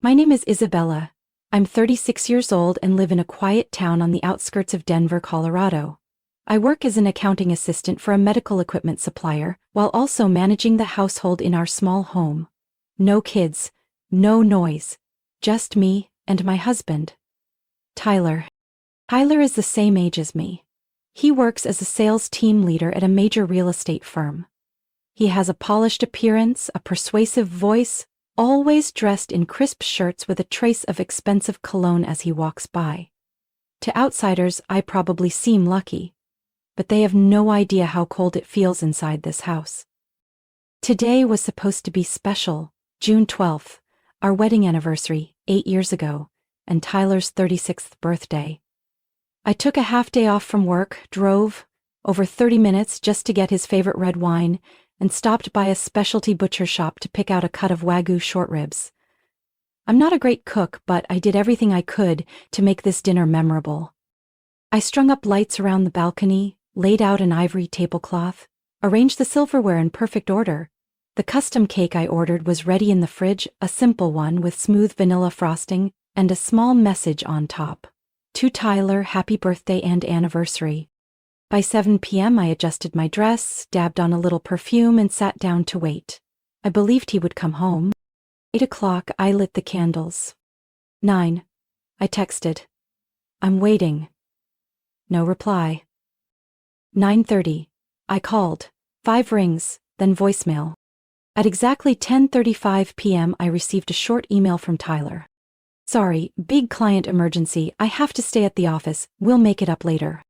My name is Isabella. I'm 36 years old and live in a quiet town on the outskirts of Denver, Colorado. I work as an accounting assistant for a medical equipment supplier while also managing the household in our small home. No kids, no noise, just me and my husband, Tyler. Tyler is the same age as me. He works as a sales team leader at a major real estate firm. He has a polished appearance, a persuasive voice, always dressed in crisp shirts with a trace of expensive cologne as he walks by. To outsiders, I probably seem lucky, but they have no idea how cold it feels inside this house. Today was supposed to be special, June 12th, our wedding anniversary, 8 years ago, and Tyler's 36th birthday. I took a half day off from work, drove over 30 minutes just to get his favorite red wine, and stopped by a specialty butcher shop to pick out a cut of Wagyu short ribs. I'm not a great cook, but I did everything I could to make this dinner memorable. I strung up lights around the balcony, laid out an ivory tablecloth, arranged the silverware in perfect order. The custom cake I ordered was ready in the fridge, a simple one with smooth vanilla frosting and a small message on top. To Tyler, happy birthday and anniversary. By 7 p.m. I adjusted my dress, dabbed on a little perfume, and sat down to wait. I believed he would come home. 8 o'clock, I lit the candles. 9. I texted. I'm waiting. No reply. 9:30. I called. 5 rings, then voicemail. At exactly 10:35 p.m. I received a short email from Tyler. Sorry, big client emergency, I have to stay at the office, we'll make it up later.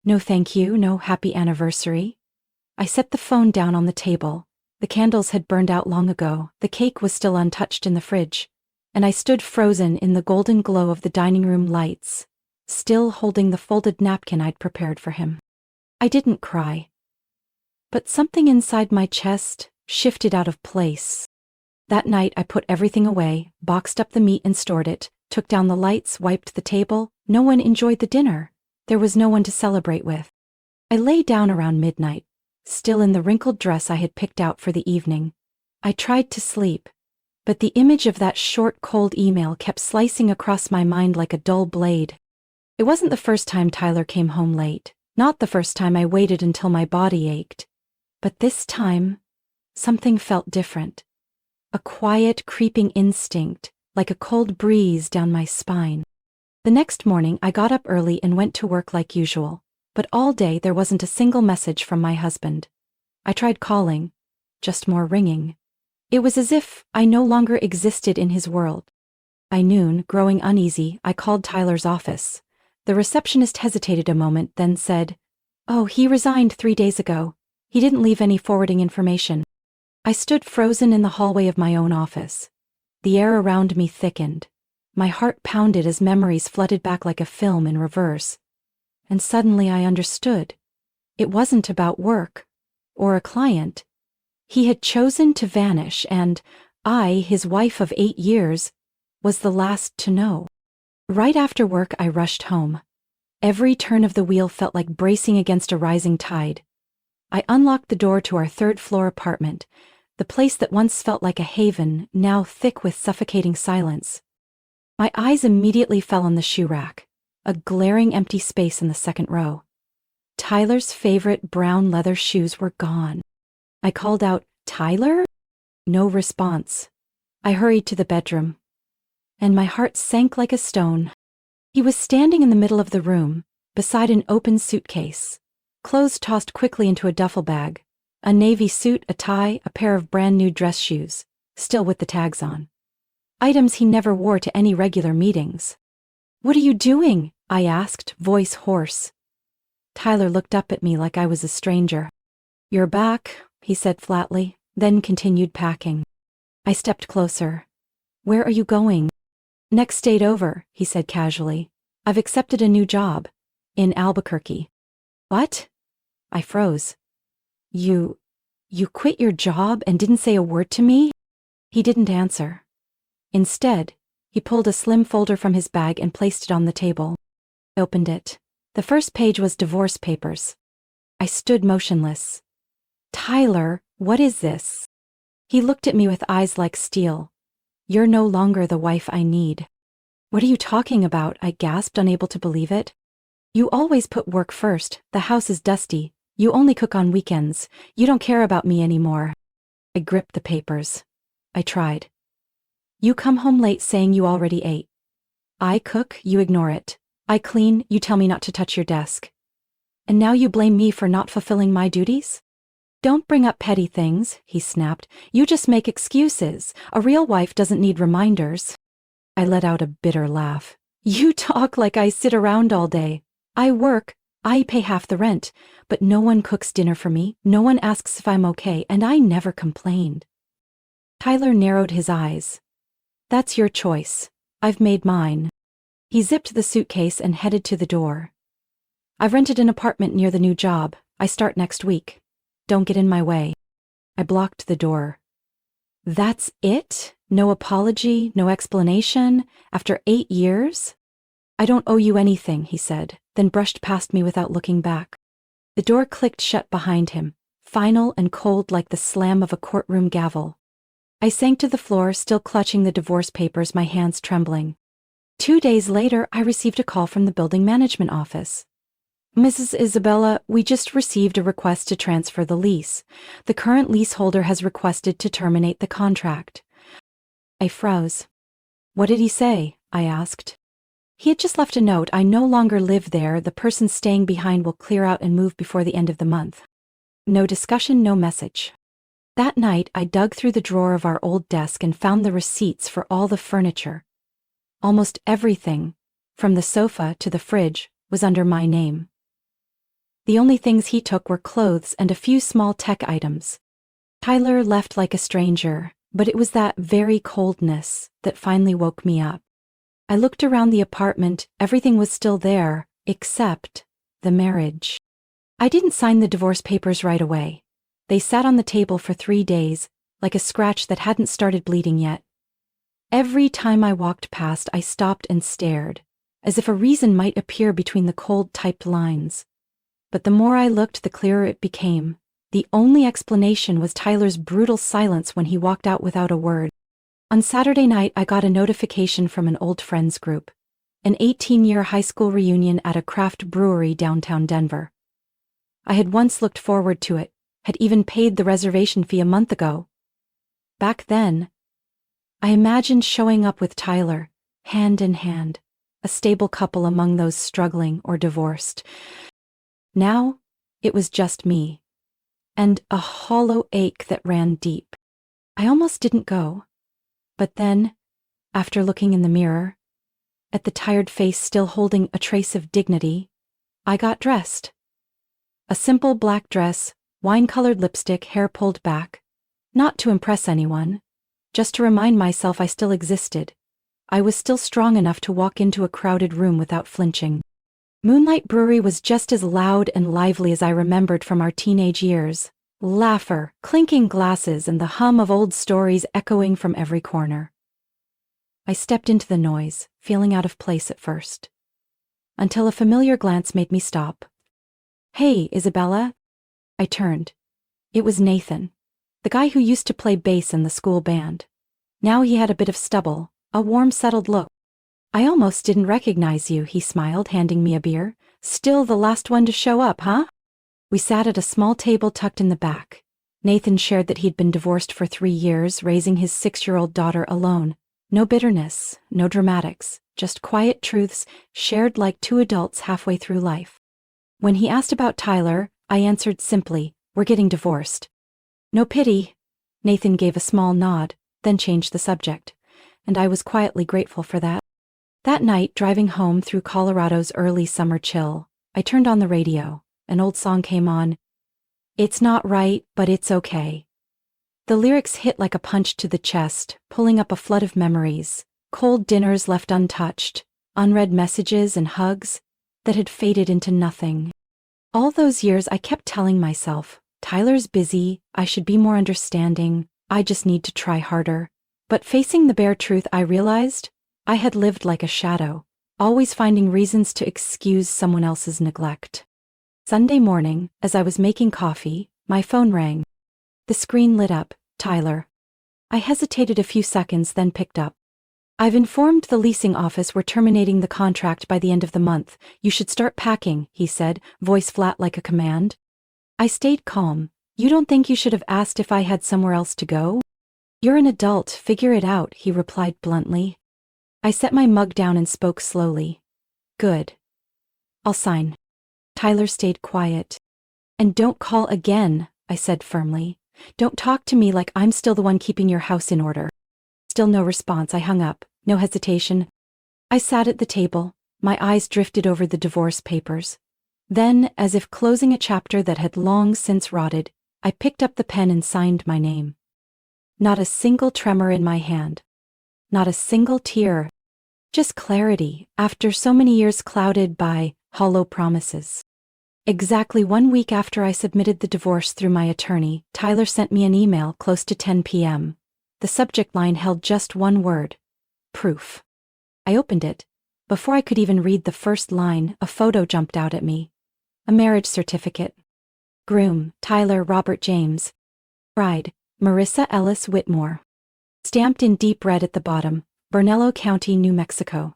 No thank you, no happy anniversary. I set the phone down on the table. The candles had burned out long ago, the cake was still untouched in the fridge, and I stood frozen in the golden glow of the dining room lights, still holding the folded napkin I'd prepared for him. I didn't cry, but something inside my chest shifted out of place. That night I put everything away, boxed up the meat and stored it, took down the lights, wiped the table. No one enjoyed the dinner. There was no one to celebrate with. I lay down around midnight, still in the wrinkled dress I had picked out for the evening. I tried to sleep, but the image of that short, cold email kept slicing across my mind like a dull blade. It wasn't the first time Tyler came home late, not the first time I waited until my body ached. But this time, something felt different. A quiet, creeping instinct, like a cold breeze down my spine. The next morning, I got up early and went to work like usual, but all day there wasn't a single message from my husband. I tried calling, just more ringing. It was as if I no longer existed in his world. By noon, growing uneasy, I called Tyler's office. The receptionist hesitated a moment, then said, "Oh, he resigned 3 days ago. He didn't leave any forwarding information." I stood frozen in the hallway of my own office. The air around me thickened. My heart pounded as memories flooded back like a film in reverse. And suddenly I understood. It wasn't about work or a client. He had chosen to vanish, and I, his wife of 8 years, was the last to know. Right after work, I rushed home. Every turn of the wheel felt like bracing against a rising tide. I unlocked the door to our 3rd-floor apartment, the place that once felt like a haven, now thick with suffocating silence. My eyes immediately fell on the shoe rack, a glaring empty space in the 2nd row. Tyler's favorite brown leather shoes were gone. I called out, "Tyler?" No response. I hurried to the bedroom, and my heart sank like a stone. He was standing in the middle of the room, beside an open suitcase, clothes tossed quickly into a duffel bag, a navy suit, a tie, a pair of brand new dress shoes, still with the tags on. Items he never wore to any regular meetings. "What are you doing?" I asked, voice hoarse. Tyler looked up at me like I was a stranger. "You're back," he said flatly, then continued packing. I stepped closer. "Where are you going?" "Next state over," he said casually. "I've accepted a new job. In Albuquerque." "What?" I froze. You quit your job and didn't say a word to me?" He didn't answer. Instead, he pulled a slim folder from his bag and placed it on the table. I opened it. The first page was divorce papers. I stood motionless. "Tyler, what is this?" He looked at me with eyes like steel. You're no longer the wife I need." "What are you talking about?" I gasped, unable to believe it. "You always put work first. The house is dusty. You only cook on weekends. You don't care about me anymore." I gripped the papers. I tried. "You come home late saying you already ate. I cook, you ignore it. I clean, you tell me not to touch your desk. And now you blame me for not fulfilling my duties?" "Don't bring up petty things," he snapped. "You just make excuses. A real wife doesn't need reminders." I let out a bitter laugh. "You talk like I sit around all day. I work, I pay half the rent, but no one cooks dinner for me, no one asks if I'm okay, and I never complained." Tyler narrowed his eyes. "That's your choice. I've made mine." He zipped the suitcase and headed to the door. "I've rented an apartment near the new job. I start next week. Don't get in my way." I blocked the door. "That's it? No apology, no explanation? After 8 years? "I don't owe you anything," he said, then brushed past me without looking back. The door clicked shut behind him, final and cold like the slam of a courtroom gavel. I sank to the floor, still clutching the divorce papers, my hands trembling. 2 days later, I received a call from the building management office. "Mrs. Isabella, we just received a request to transfer the lease. The current leaseholder has requested to terminate the contract." I froze. "What did he say?" I asked. "He had just left a note. I no longer live there. The person staying behind will clear out and move before the end of the month." No discussion, no message. That night, I dug through the drawer of our old desk and found the receipts for all the furniture. Almost everything, from the sofa to the fridge, was under my name. The only things he took were clothes and a few small tech items. Tyler left like a stranger, but it was that very coldness that finally woke me up. I looked around the apartment. Everything was still there, except the marriage. I didn't sign the divorce papers right away. They sat on the table for 3 days, like a scratch that hadn't started bleeding yet. Every time I walked past, I stopped and stared, as if a reason might appear between the cold typed lines. But the more I looked, the clearer it became. The only explanation was Tyler's brutal silence when he walked out without a word. On Saturday night, I got a notification from an old friends group. An 18-year high school reunion at a craft brewery downtown Denver. I had once looked forward to it, had even paid the reservation fee a month ago. Back then, I imagined showing up with Tyler, hand in hand, a stable couple among those struggling or divorced. Now, it was just me, and a hollow ache that ran deep. I almost didn't go. But then, after looking in the mirror, at the tired face still holding a trace of dignity, I got dressed. A simple black dress, wine-colored lipstick, hair pulled back. Not to impress anyone, just to remind myself I still existed. I was still strong enough to walk into a crowded room without flinching. Moonlight Brewery was just as loud and lively as I remembered from our teenage years. Laughter, clinking glasses, and the hum of old stories echoing from every corner. I stepped into the noise, feeling out of place at first, until a familiar glance made me stop. "Hey, Isabella." I turned. It was Nathan, the guy who used to play bass in the school band. Now he had a bit of stubble, a warm, settled look. "I almost didn't recognize you," he smiled, handing me a beer. "Still the last one to show up, huh?" We sat at a small table tucked in the back. Nathan shared that he'd been divorced for 3 years, raising his 6-year-old daughter alone. No bitterness, no dramatics, just quiet truths shared like 2 adults halfway through life. When he asked about Tyler, I answered simply, "We're getting divorced." "No pity." Nathan gave a small nod, then changed the subject, and I was quietly grateful for that. That night, driving home through Colorado's early summer chill, I turned on the radio. An old song came on. "It's not right, but it's okay." The lyrics hit like a punch to the chest, pulling up a flood of memories. Cold dinners left untouched, unread messages and hugs that had faded into nothing. All those years I kept telling myself, Tyler's busy, I should be more understanding, I just need to try harder. But facing the bare truth, I realized I had lived like a shadow, always finding reasons to excuse someone else's neglect. Sunday morning, as I was making coffee, my phone rang. The screen lit up. "Tyler." I hesitated a few seconds, then picked up. I've informed the leasing office we're terminating the contract by the end of the month. You should start packing, he said, voice flat like a command. I stayed calm. You don't think you should have asked if I had somewhere else to go? You're an adult, figure it out, he replied bluntly. I set my mug down and spoke slowly. Good. I'll sign. Tyler stayed quiet. And don't call again, I said firmly. Don't talk to me like I'm still the one keeping your house in order. Still no response. I hung up, no hesitation. I sat at the table, my eyes drifted over the divorce papers. Then, as if closing a chapter that had long since rotted, I picked up the pen and signed my name. Not a single tremor in my hand. Not a single tear. Just clarity, after so many years clouded by hollow promises. Exactly 1 week after I submitted the divorce through my attorney, Tyler sent me an email close to 10 p.m. The subject line held just one word: proof. I opened it. Before I could even read the first line, a photo jumped out at me. A marriage certificate. Groom, Tyler Robert James. Bride, Marissa Ellis Whitmore. Stamped in deep red at the bottom, Bernalillo County, New Mexico.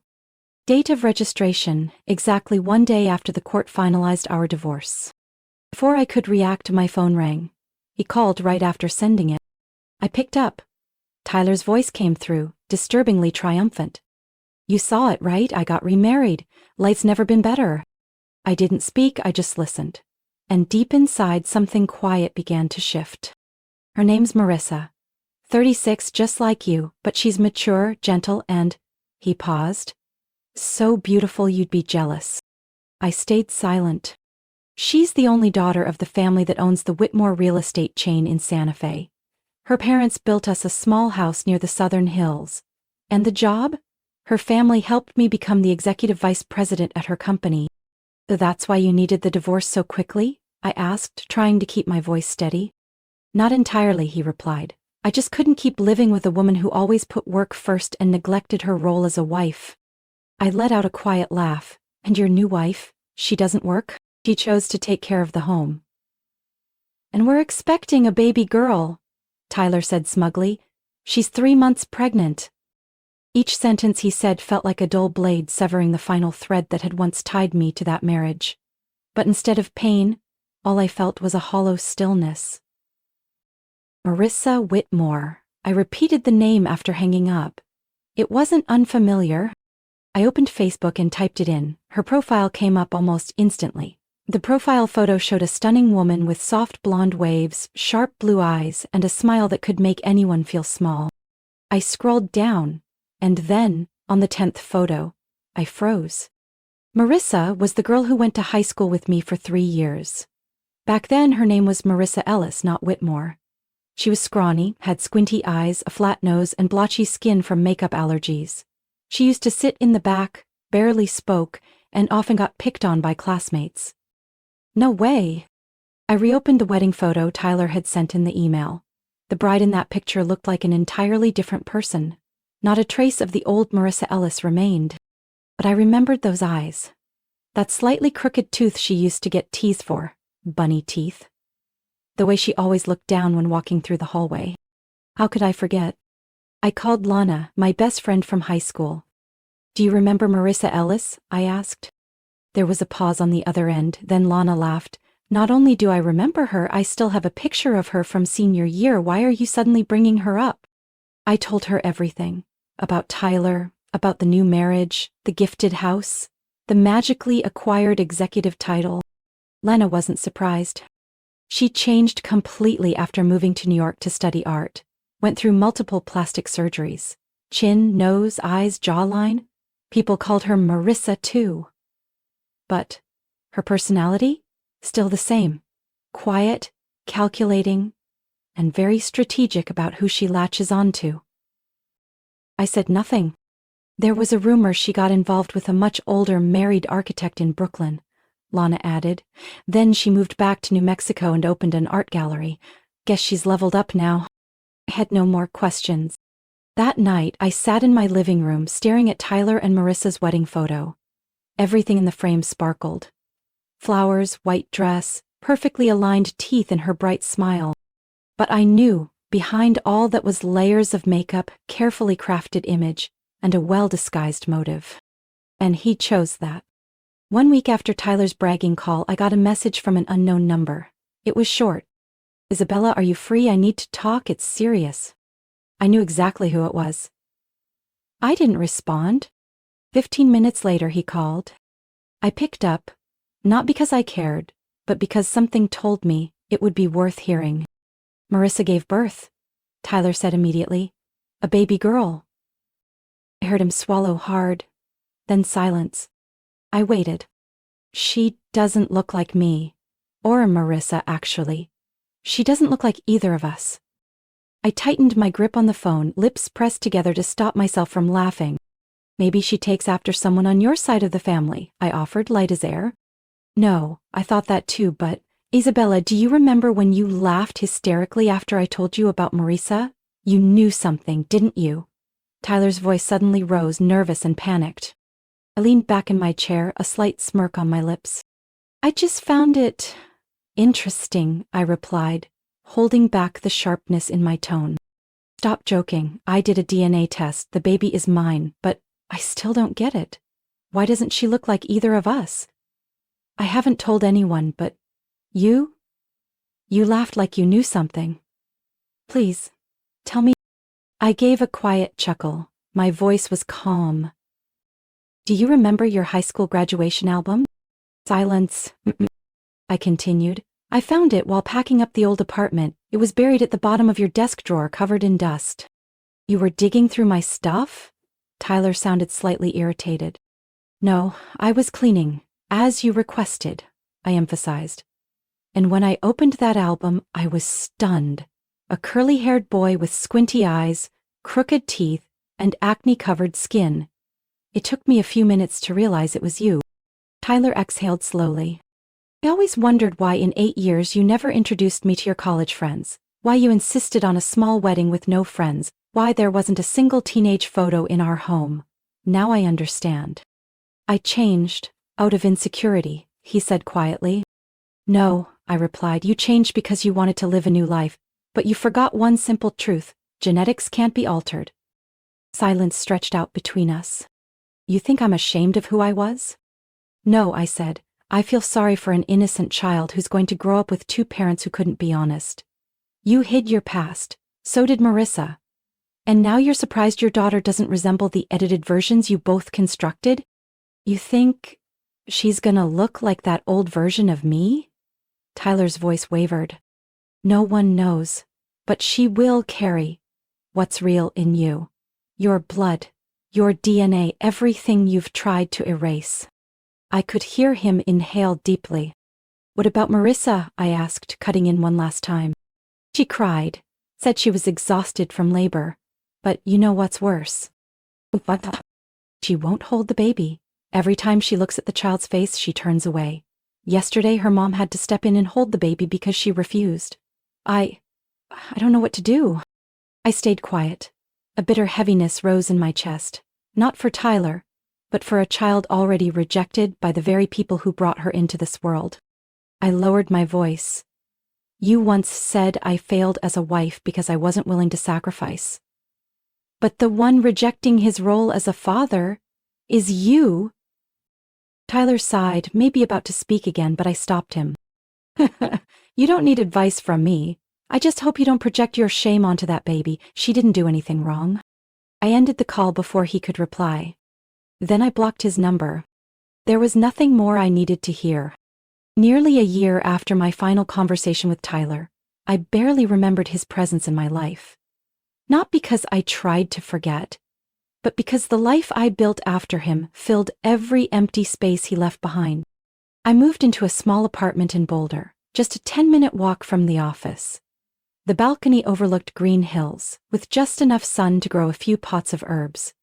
Date of registration, exactly 1 day after the court finalized our divorce. Before I could react, my phone rang. He called right after sending it. I picked up. Tyler's voice came through, disturbingly triumphant. You saw it, right? I got remarried. Life's never been better. I didn't speak, I just listened. And deep inside, something quiet began to shift. Her name's Marissa. 36, just like you, but she's mature, gentle, and... He paused. So beautiful you'd be jealous. I stayed silent. She's the only daughter of the family that owns the Whitmore real estate chain in Santa Fe. Her parents built us a small house near the Southern Hills. And the job? Her family helped me become the executive vice president at her company. So that's why you needed the divorce so quickly? I asked, trying to keep my voice steady. Not entirely, he replied. I just couldn't keep living with a woman who always put work first and neglected her role as a wife. I let out a quiet laugh. And your new wife? She doesn't work? She chose to take care of the home. And we're expecting a baby girl, Tyler said smugly. She's 3 months pregnant. Each sentence he said felt like a dull blade severing the final thread that had once tied me to that marriage. But instead of pain, all I felt was a hollow stillness. Marissa Whitmore. I repeated the name after hanging up. It wasn't unfamiliar. I opened Facebook and typed it in. Her profile came up almost instantly. The profile photo showed a stunning woman with soft blonde waves, sharp blue eyes, and a smile that could make anyone feel small. I scrolled down, and then, on the 10th photo, I froze. Marissa was the girl who went to high school with me for 3 years. Back then, her name was Marissa Ellis, not Whitmore. She was scrawny, had squinty eyes, a flat nose, and blotchy skin from makeup allergies. She used to sit in the back, barely spoke, and often got picked on by classmates. No way. I reopened the wedding photo Tyler had sent in the email. The bride in that picture looked like an entirely different person. Not a trace of the old Marissa Ellis remained. But I remembered those eyes. That slightly crooked tooth she used to get teased for. Bunny teeth. The way she always looked down when walking through the hallway. How could I forget? I called Lana, my best friend from high school. Do you remember Marissa Ellis? I asked. There was a pause on the other end, then Lana laughed. Not only do I remember her, I still have a picture of her from senior year. Why are you suddenly bringing her up? I told her everything. About Tyler, about the new marriage, the gifted house, the magically acquired executive title. Lena wasn't surprised. She changed completely after moving to New York to study art. Went through multiple plastic surgeries. Chin, nose, eyes, jawline. People called her Marissa too. But her personality? Still the same. Quiet, calculating, and very strategic about who she latches onto. I said nothing. There was a rumor she got involved with a much older married architect in Brooklyn, Lana added. Then she moved back to New Mexico and opened an art gallery. Guess she's leveled up now. I had no more questions. That night, I sat in my living room staring at Tyler and Marissa's wedding photo. Everything in the frame sparkled. Flowers, white dress, perfectly aligned teeth, and her bright smile. But I knew behind all that was layers of makeup, carefully crafted image, and a well-disguised motive. And he chose that. 1 week after Tyler's bragging call, I got a message from an unknown number. It was short. "Isabella, are you free? I need to talk. It's serious." I knew exactly who it was. I didn't respond. 15 minutes later, he called. I picked up, not because I cared, but because something told me it would be worth hearing. "Marissa gave birth," Tyler said immediately. "A baby girl." I heard him swallow hard, then silence. I waited. "She doesn't look like me. Or Marissa, actually. She doesn't look like either of us." I tightened my grip on the phone, lips pressed together to stop myself from laughing. "Maybe she takes after someone on your side of the family," I offered, light as air. "No, I thought that too, but Isabella, do you remember when you laughed hysterically after I told you about Marissa? You knew something, didn't you?" Tyler's voice suddenly rose, nervous and panicked. I leaned back in my chair, a slight smirk on my lips. "I just found it interesting," I replied, holding back the sharpness in my tone. "Stop joking. I did a DNA test. The baby is mine, but I still don't get it. Why doesn't she look like either of us?" "I haven't told anyone, but you laughed like you knew something. Please, tell me." I gave a quiet chuckle. My voice was calm. "Do you remember your high school graduation album?" Silence. I continued. "I found it while packing up the old apartment. It was buried at the bottom of your desk drawer, covered in dust." "You were digging through my stuff?" Tyler sounded slightly irritated. "No, I was cleaning, as you requested," I emphasized. And when I opened that album, I was stunned. A curly-haired boy with squinty eyes, crooked teeth, and acne-covered skin. It took me a few minutes to realize it was you. Tyler exhaled slowly. "I always wondered why in 8 years you never introduced me to your college friends, why you insisted on a small wedding with no friends, why there wasn't a single teenage photo in our home. Now I understand." "I changed, out of insecurity," he said quietly. "No," I replied, "you changed because you wanted to live a new life, but you forgot one simple truth: genetics can't be altered." Silence stretched out between us. "You think I'm ashamed of who I was?" "No," I said. "I feel sorry for an innocent child who's going to grow up with 2 parents who couldn't be honest. You hid your past. So did Marissa. And now you're surprised your daughter doesn't resemble the edited versions you both constructed? You think she's gonna look like that old version of me?" Tyler's voice wavered. "No one knows, but she will carry what's real in you. Your blood, your DNA, everything you've tried to erase." I could hear him inhale deeply. "What about Marissa?" I asked, cutting in one last time. "She cried, said she was exhausted from labor. But you know what's worse? She won't hold the baby. Every time she looks at the child's face, she turns away. Yesterday, her mom had to step in and hold the baby because she refused. I don't know what to do." I stayed quiet. A bitter heaviness rose in my chest, not for Tyler, but for a child already rejected by the very people who brought her into this world. I lowered my voice. "You once said I failed as a wife because I wasn't willing to sacrifice. But the one rejecting his role as a father is you." Tyler sighed, maybe about to speak again, but I stopped him. "You don't need advice from me. I just hope you don't project your shame onto that baby. She didn't do anything wrong." I ended the call before he could reply. Then I blocked his number. There was nothing more I needed to hear. Nearly a year after my final conversation with Tyler, I barely remembered his presence in my life. Not because I tried to forget, but because the life I built after him filled every empty space he left behind. I moved into a small apartment in Boulder, just a 10-minute walk from the office. The balcony overlooked green hills, with just enough sun to grow a few pots of herbs.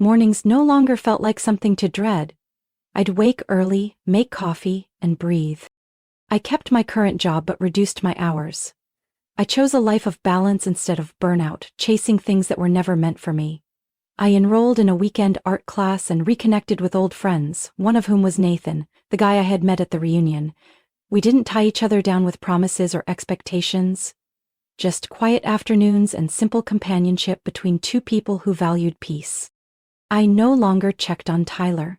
Mornings no longer felt like something to dread. I'd wake early, make coffee, and breathe. I kept my current job but reduced my hours. I chose a life of balance instead of burnout, chasing things that were never meant for me. I enrolled in a weekend art class and reconnected with old friends, one of whom was Nathan, the guy I had met at the reunion. We didn't tie each other down with promises or expectations. just quiet afternoons and simple companionship between two people who valued peace. I no longer checked on Tyler.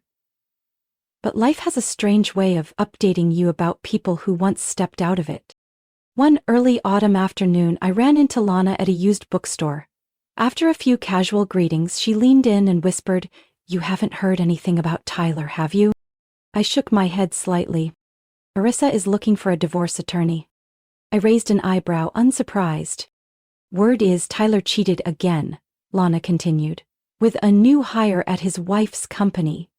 But life has a strange way of updating you about people who once stepped out of it. One early autumn afternoon, I ran into Lana at a used bookstore. After a few casual greetings, she leaned in and whispered, "You haven't heard anything about Tyler, have you?" I shook my head slightly. "Marissa is looking for a divorce attorney." I raised an eyebrow, unsurprised. "Word is Tyler cheated again," Lana continued, "with a new hire at his wife's company.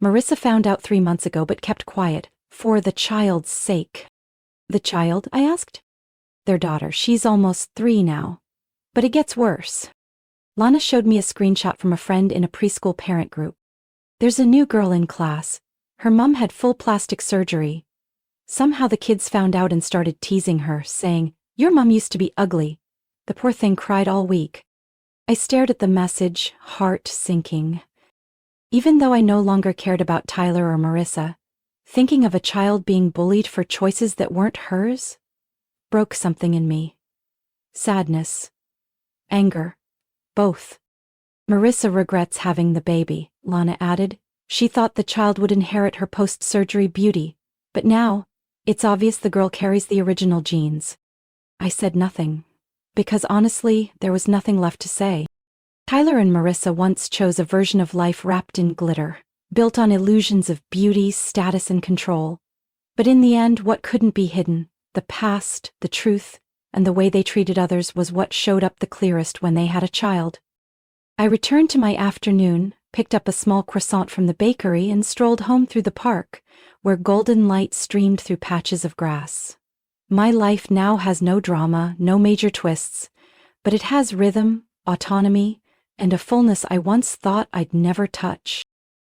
Marissa found out 3 months ago but kept quiet, for the child's sake." "The child?" I asked. "Their daughter. She's almost 3 now. But it gets worse." Lana showed me a screenshot from a friend in a preschool parent group. "There's a new girl in class. Her mom had full plastic surgery. Somehow the kids found out and started teasing her, saying, 'Your mom used to be ugly.' The poor thing cried all week." I stared at the message, heart sinking. Even though I no longer cared about Tyler or Marissa, thinking of a child being bullied for choices that weren't hers broke something in me. Sadness. Anger. Both. "Marissa regrets having the baby," Lana added. "She thought the child would inherit her post-surgery beauty, but now, it's obvious the girl carries the original genes." I said nothing, because honestly, there was nothing left to say. Tyler and Marissa once chose a version of life wrapped in glitter, built on illusions of beauty, status, and control. But in the end, what couldn't be hidden, the past, the truth, and the way they treated others was what showed up the clearest when they had a child. I returned to my afternoon, picked up a small croissant from the bakery, and strolled home through the park, where golden light streamed through patches of grass. My life now has no drama, no major twists, but it has rhythm, autonomy, and a fullness I once thought I'd never touch.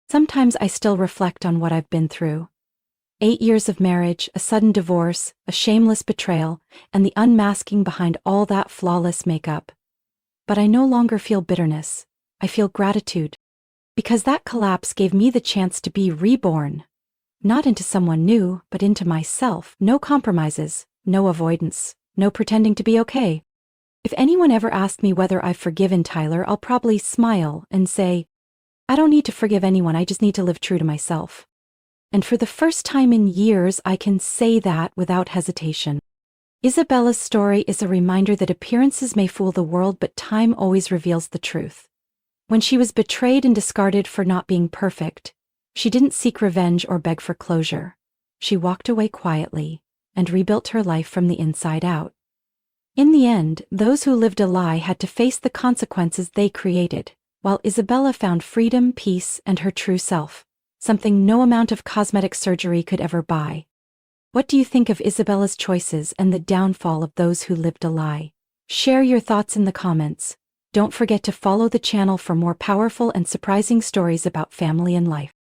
Sometimes I still reflect on what I've been through. 8 years of marriage, a sudden divorce, a shameless betrayal, and the unmasking behind all that flawless makeup. But I no longer feel bitterness. I feel gratitude. Because that collapse gave me the chance to be reborn. Not into someone new, but into myself. No compromises, no avoidance, no pretending to be okay. If anyone ever asked me whether I've forgiven Tyler, I'll probably smile and say, "I don't need to forgive anyone, I just need to live true to myself." And for the first time in years, I can say that without hesitation. Isabella's story is a reminder that appearances may fool the world, but time always reveals the truth. When she was betrayed and discarded for not being perfect, she didn't seek revenge or beg for closure. She walked away quietly and rebuilt her life from the inside out. In the end, those who lived a lie had to face the consequences they created, while Isabella found freedom, peace, and her true self, something no amount of cosmetic surgery could ever buy. What do you think of Isabella's choices and the downfall of those who lived a lie? Share your thoughts in the comments. Don't forget to follow the channel for more powerful and surprising stories about family and life.